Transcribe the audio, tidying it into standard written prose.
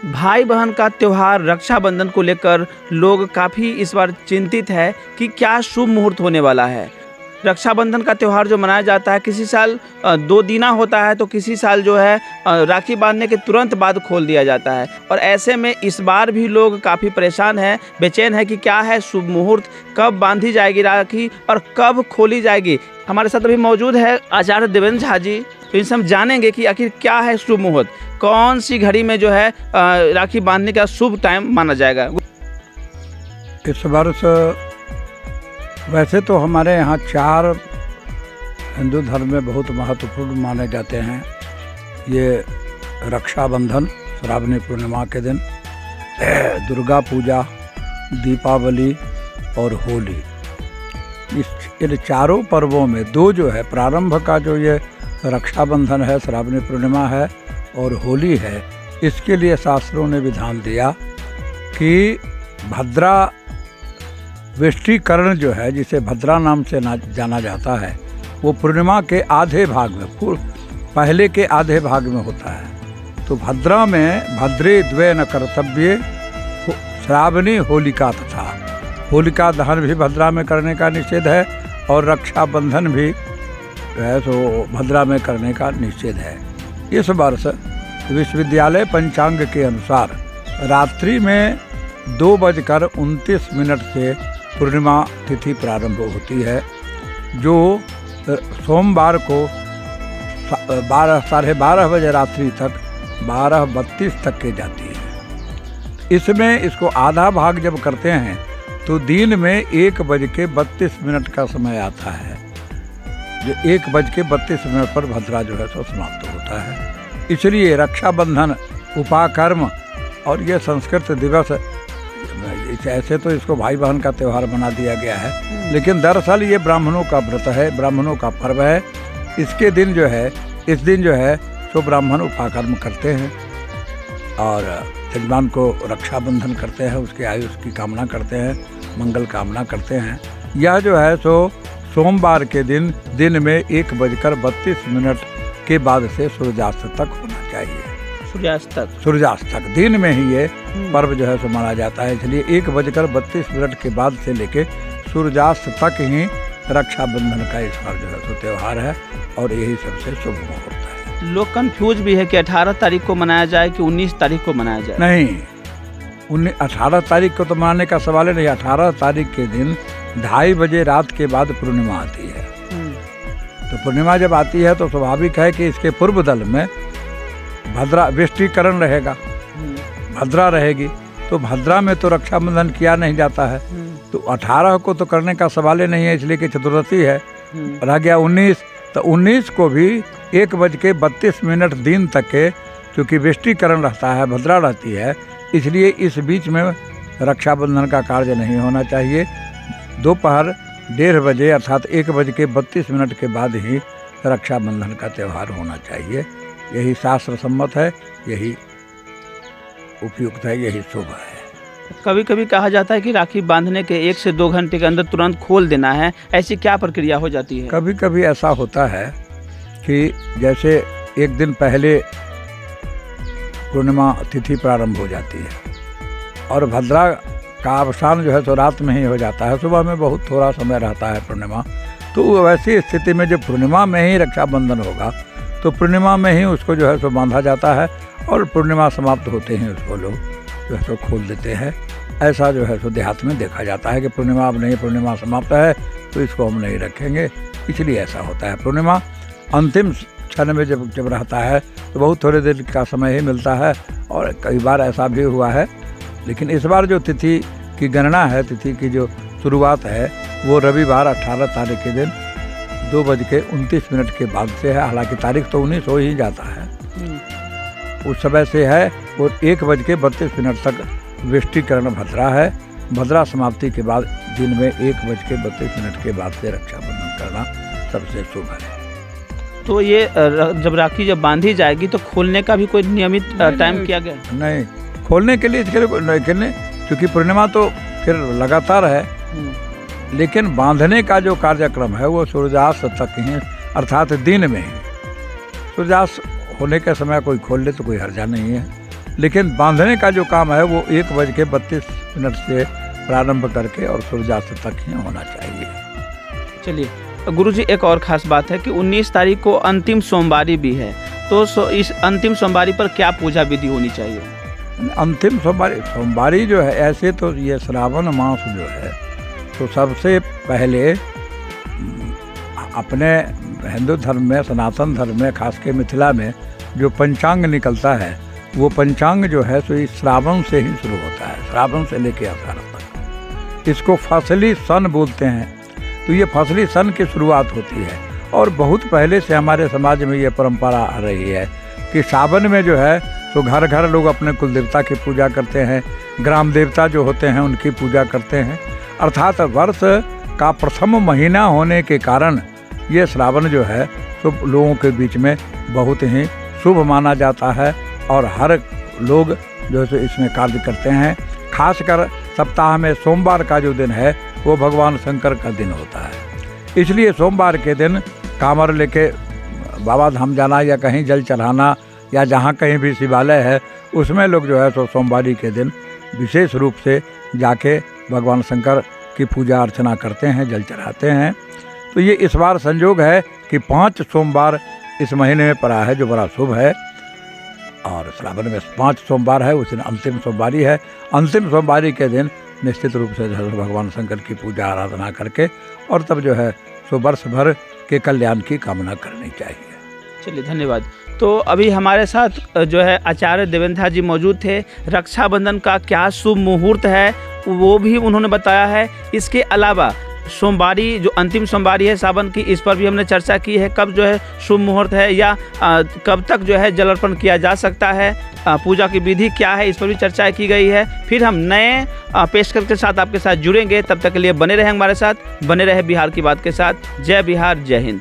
भाई बहन का त्योहार रक्षाबंधन को लेकर लोग काफ़ी इस बार चिंतित है कि क्या शुभ मुहूर्त होने वाला है। रक्षाबंधन का त्यौहार जो मनाया जाता है किसी साल 2 दिना होता है तो किसी साल जो है राखी बांधने के तुरंत बाद खोल दिया जाता है। और ऐसे में इस बार भी लोग काफ़ी परेशान हैं, बेचैन है कि क्या है शुभ मुहूर्त, कब बांधी जाएगी राखी और कब खोली जाएगी। हमारे साथ अभी मौजूद है आचार्य देवेंद्र झा जी, तो इनसे हम जानेंगे कि आखिर क्या है शुभ मुहूर्त, कौन सी घड़ी में जो है राखी बांधने का शुभ टाइम माना जाएगा। इस वर्ष वैसे तो हमारे यहाँ 4 हिंदू धर्म में बहुत महत्वपूर्ण माने जाते हैं। ये रक्षाबंधन श्रावणी पूर्णिमा के दिन, दुर्गा पूजा, दीपावली और होली। इन चारों पर्वों में 2 जो है प्रारंभ का जो ये रक्षाबंधन है, श्रावणी पूर्णिमा है और होली है, इसके लिए शास्त्रों ने विधान दिया कि भद्रा वेष्टीकरण जो है, जिसे भद्रा नाम से जाना जाता है, वो पूर्णिमा के आधे भाग में, पहले के आधे भाग में होता है। तो भद्रा में भद्रे द्वे न कर्तव्ये श्रावणी होलिका तथा, होलिका दहन भी भद्रा में करने का निषेध है और रक्षाबंधन भी है तो भद्रा में करने का निषेध है। इस वर्ष विश्वविद्यालय पंचांग के अनुसार रात्रि में 2:29 से पूर्णिमा तिथि प्रारंभ होती है, जो सोमवार को 12 साढ़े 12 बजे रात्रि तक 12:32 तक के जाती है। इसमें इसको आधा भाग जब करते हैं तो दिन में 1:32 का समय आता है, जो 1:32 पर भद्रा जो है तो समाप्त होता है। इसलिए रक्षाबंधन, उपाकर्म और ये संस्कृत दिवस, ऐसे तो इसको भाई बहन का त्यौहार बना दिया गया है, लेकिन दरअसल ये ब्राह्मणों का व्रत है, ब्राह्मणों का पर्व है। इसके दिन जो है, इस दिन जो है तो ब्राह्मण उपाकर्म करते हैं और यजमान को रक्षाबंधन करते हैं, उसके आयुष की कामना करते हैं, मंगल कामना करते हैं। यह जो है सो सोमवार के दिन में 1:32 के बाद से सूर्यास्त तक होना चाहिए। सूर्यास्त तक दिन में ही ये पर्व जो है सो माना जाता है। इसलिए 1:32 के बाद से लेके सूर्यास्त तक ही रक्षाबंधन का इस बार जो है सो त्यौहार है और यही सबसे शुभ मुहूर्त है। लोग कंफ्यूज भी है कि 18 तारीख को मनाया जाए कि 19 तारीख को मनाया जाए। नहीं, 18 तारीख को तो मनाने का सवाल है नहीं। 18 तारीख के दिन 2:30 बजे रात के बाद पूर्णिमा आती है। तो पूर्णिमा जब आती है तो स्वाभाविक है कि इसके पूर्व दल में भद्रा वेष्टीकरण रहेगा, भद्रा रहेगी। तो भद्रा में तो रक्षाबंधन किया नहीं जाता है, तो 18 को तो करने का सवाल ही नहीं है, इसलिए कि चतुर्थी है। रह गया 19, तो 19 को भी 1:32 दिन तक के, क्योंकि वेष्टीकरण रहता है, भद्रा रहती है, इसलिए इस बीच में रक्षाबंधन का कार्य नहीं होना चाहिए। दोपहर 1:30 बजे अर्थात 1:32 के बाद ही रक्षाबंधन का त्यौहार होना चाहिए। यही शास्त्र सम्मत है, यही उपयुक्त है, यही शुभ है। कभी कभी कहा जाता है कि राखी बांधने के 1 से 2 घंटे के अंदर तुरंत खोल देना है, ऐसी क्या प्रक्रिया हो जाती है? कभी कभी ऐसा होता है कि जैसे एक दिन पहले पूर्णिमा तिथि प्रारंभ हो जाती है और भद्रा का अवसान जो है तो रात में ही हो जाता है, सुबह में बहुत थोड़ा समय रहता है पूर्णिमा। तो वैसी स्थिति में जब पूर्णिमा में ही रक्षाबंधन होगा तो पूर्णिमा में ही उसको जो है सो बांधा जाता है और पूर्णिमा समाप्त होते ही उसको लोग जो है सो खोल देते हैं। ऐसा जो है सो देहात में देखा जाता है कि पूर्णिमा अब नहीं, पूर्णिमा समाप्त है तो इसको हम नहीं रखेंगे, इसलिए ऐसा होता है। पूर्णिमा अंतिम क्षण में जब रहता है तो बहुत थोड़े देर का समय ही मिलता है और कई बार ऐसा भी हुआ है। लेकिन इस बार जो तिथि की गणना है, तिथि की जो शुरुआत है, वो रविवार 18 तारीख के दिन 2:29 के बाद से है। हालांकि तारीख तो 19 हो ही जाता है, उस समय से है। और 1:32 तक वेष्टीकरण भद्रा है। भद्रा समाप्ति के बाद दिन में 1:32 के बाद से रक्षाबंधन करना सबसे शुभ है। तो ये जब राखी बांधी जाएगी तो खोलने का भी कोई नियमित टाइम किया गया? नहीं, खोलने के लिए क्योंकि पूर्णिमा तो फिर लगातार है, लेकिन बांधने का जो कार्यक्रम है वो सूर्यास्त तक ही, अर्थात दिन में ही। सूर्यास्त होने के समय कोई खोल ले तो कोई हर्जा नहीं है, लेकिन बांधने का जो काम है वो 1:32 से प्रारंभ करके और सूर्यास्त तक ही होना चाहिए। चलिए गुरुजी, एक और ख़ास बात है कि 19 तारीख को अंतिम सोमवारी भी है, तो इस अंतिम सोमवारी पर क्या पूजा विधि होनी चाहिए? अंतिम सोमवारी जो है, ऐसे तो ये श्रावण मास जो है तो सबसे पहले अपने हिंदू धर्म में, सनातन धर्म में, खास के मिथिला में जो पंचांग निकलता है वो पंचांग जो है तो इस श्रावण से ही शुरू होता है, श्रावण से लेकर आषाढ़ तक। इसको फसली सन बोलते हैं। तो ये फसली सन की शुरुआत होती है और बहुत पहले से हमारे समाज में ये परंपरा आ रही है कि सावन में जो है तो घर घर लोग अपने कुल देवता की पूजा करते हैं, ग्राम देवता जो होते हैं उनकी पूजा करते हैं। अर्थात वर्ष का प्रथम महीना होने के कारण ये श्रावण जो है तो लोगों के बीच में बहुत ही शुभ माना जाता है और हर लोग जो है इसमें कार्य करते हैं। खासकर सप्ताह में सोमवार का जो दिन है वो भगवान शंकर का दिन होता है, इसलिए सोमवार के दिन कांवर लेके बाबा धाम जाना या कहीं जल चढ़ाना या जहाँ कहीं भी शिवालय है उसमें लोग जो है तो सोमवारी के दिन विशेष रूप से जाके भगवान शंकर की पूजा अर्चना करते हैं, जल चढ़ाते हैं। तो ये इस बार संयोग है कि 5 सोमवार इस महीने में पड़ा है जो बड़ा शुभ है और श्रावण में 5 सोमवार है, उस दिन अंतिम सोमवारी है। अंतिम सोमवारी के दिन निश्चित रूप से भगवान शंकर की पूजा आराधना करके और तब जो है सो वर्ष भर के कल्याण की कामना करनी चाहिए। चलिए धन्यवाद। तो अभी हमारे साथ जो है आचार्य देवेंद्र जी मौजूद थे। रक्षाबंधन का क्या शुभ मुहूर्त है वो भी उन्होंने बताया है। इसके अलावा सोमवारी जो अंतिम सोमवारी है सावन की, इस पर भी हमने चर्चा की है, कब जो है शुभ मुहूर्त है या कब तक जो है जल अर्पण किया जा सकता है, पूजा की विधि क्या है, इस पर भी चर्चा की गई है। फिर हम नए पेशकश के साथ आपके साथ जुड़ेंगे, तब तक के लिए बने रहें हमारे साथ, बने रहे बिहार की बात के साथ। जय बिहार, जय हिंद।